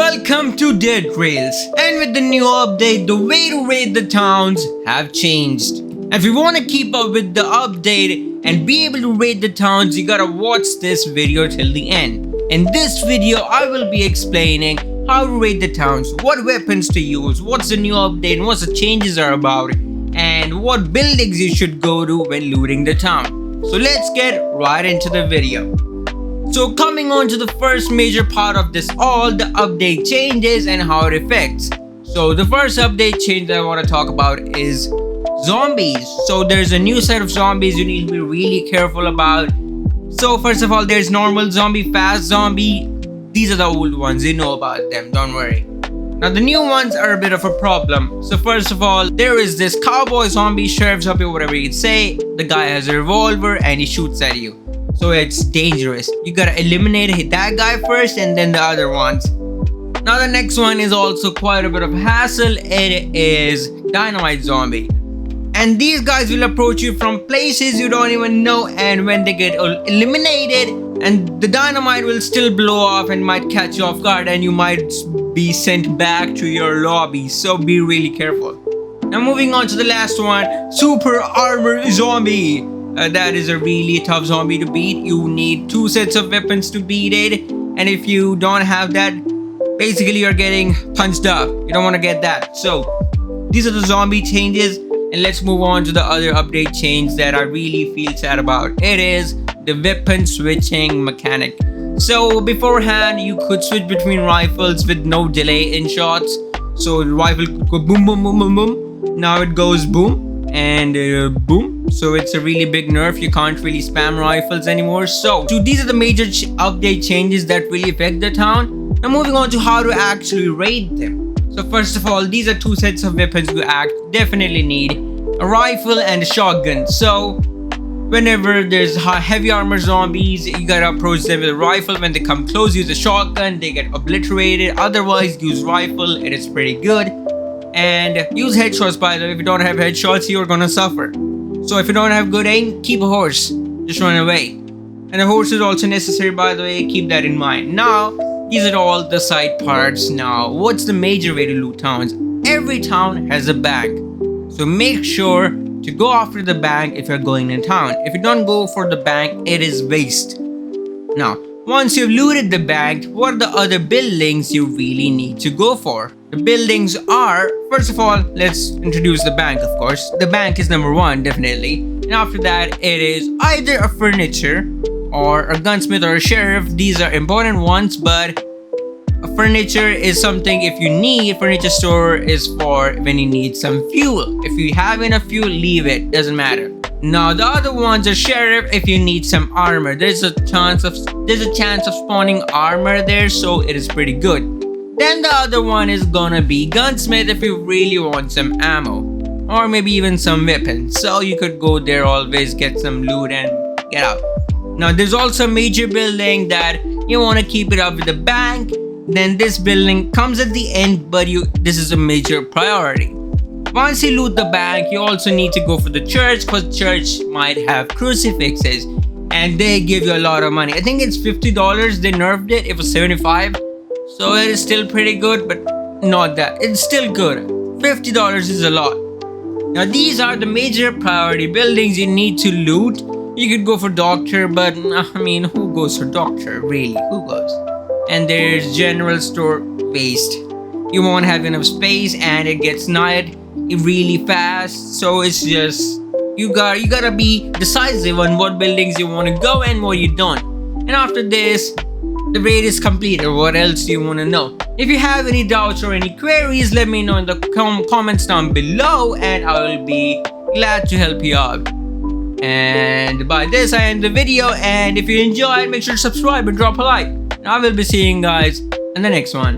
Welcome to Dead Trails, and with the new update, the way to raid the towns have changed. If you want to keep up with the update and be able to raid the towns, you gotta watch this video till the end. In this video, I will be explaining how to raid the towns, what weapons to use, what's the new update, and what the changes are about, and what buildings you should go to when looting the town. So let's get right into the video. So coming on to the first major part of this all, the update changes and how it affects. So the first update change that I want to talk about is zombies. So there's a new set of zombies you need to be really careful about. So first of all, there's normal zombie, fast zombie. These are the old ones, you know about them, don't worry. Now the new ones are a bit of a problem. So first of all, there is this cowboy zombie, sheriff zombie, whatever you can say. The guy has a revolver and he shoots at you. So it's dangerous. You gotta eliminate that guy first and then the other ones. Now the next one is also quite a bit of hassle. It is dynamite zombie. And these guys will approach you from places you don't even know, and when they get eliminated, and the dynamite will still blow off and might catch you off guard, and you might be sent back to your lobby. So be really careful. Now moving on to the last one, super armor zombie. That is a really tough zombie to beat. You need 2 sets of weapons to beat it, and if you don't have that, basically you're getting punched up. You don't want to get that. So these are the zombie changes, and let's move on to the other update change that I really feel sad about. It is the weapon switching mechanic. So beforehand, you could switch between rifles with no delay in shots. So the rifle could go boom, boom, boom, boom, boom. Now it goes boom and boom. So it's a really big nerf. You can't really spam rifles anymore. So these are the major update changes that really affect the town. Now moving on to how to actually raid them. So first of all, these are 2 sets of weapons you definitely need. A rifle and a shotgun. So whenever there's heavy armor zombies, you gotta approach them with a rifle. When they come close, use a shotgun, they get obliterated. Otherwise, use rifle, it is pretty good. And use headshots, by the way. If you don't have headshots, you're gonna suffer. So if you don't have good aim, keep a horse. Just run away. And a horse is also necessary, by the way. Keep that in mind. Now, these are all the side parts. Now, what's the major way to loot towns? Every town has a bank. So make sure to go after the bank if you're going in town. If you don't go for the bank, it is waste. Now, once you've looted the bank, what are the other buildings you really need to go for? The buildings are, first of all, let's introduce the bank, of course. The bank is number 1, definitely. And after that, it is either a furniture or a gunsmith or a sheriff. These are important ones, but a furniture is something if you need. Furniture store is for when you need some fuel. If you have enough fuel, leave it, doesn't matter. Now the other ones are sheriff if you need some armor. There's a chance of spawning armor there, so it is pretty good. Then the other one is gonna be gunsmith if you really want some ammo, or maybe even some weapons. So you could go there, always get some loot and get out. Now there's also a major building that you want to keep it up with the bank. Then this building comes at the end, but this is a major priority. Once you loot the bank, you also need to go for the church, because church might have crucifixes and they give you a lot of money. I think it's $50. They nerfed it. It was $75. So it is still pretty good, but not that. It's still good. $50 is a lot. Now these are the major priority buildings you need to loot. You could go for doctor, but I mean, who goes for doctor? Really, who goes? And there's general store waste. You won't have enough space and it gets night really fast. So it's just, you gotta be decisive on what buildings you want to go and what you don't. And after this, the raid is completed. What else do you want to know? If you have any doubts or any queries, let me know in the comments down below, and I will be glad to help you out. And by this, I end the video. And if you enjoyed, make sure to subscribe and drop a like. And I will be seeing you guys in the next one.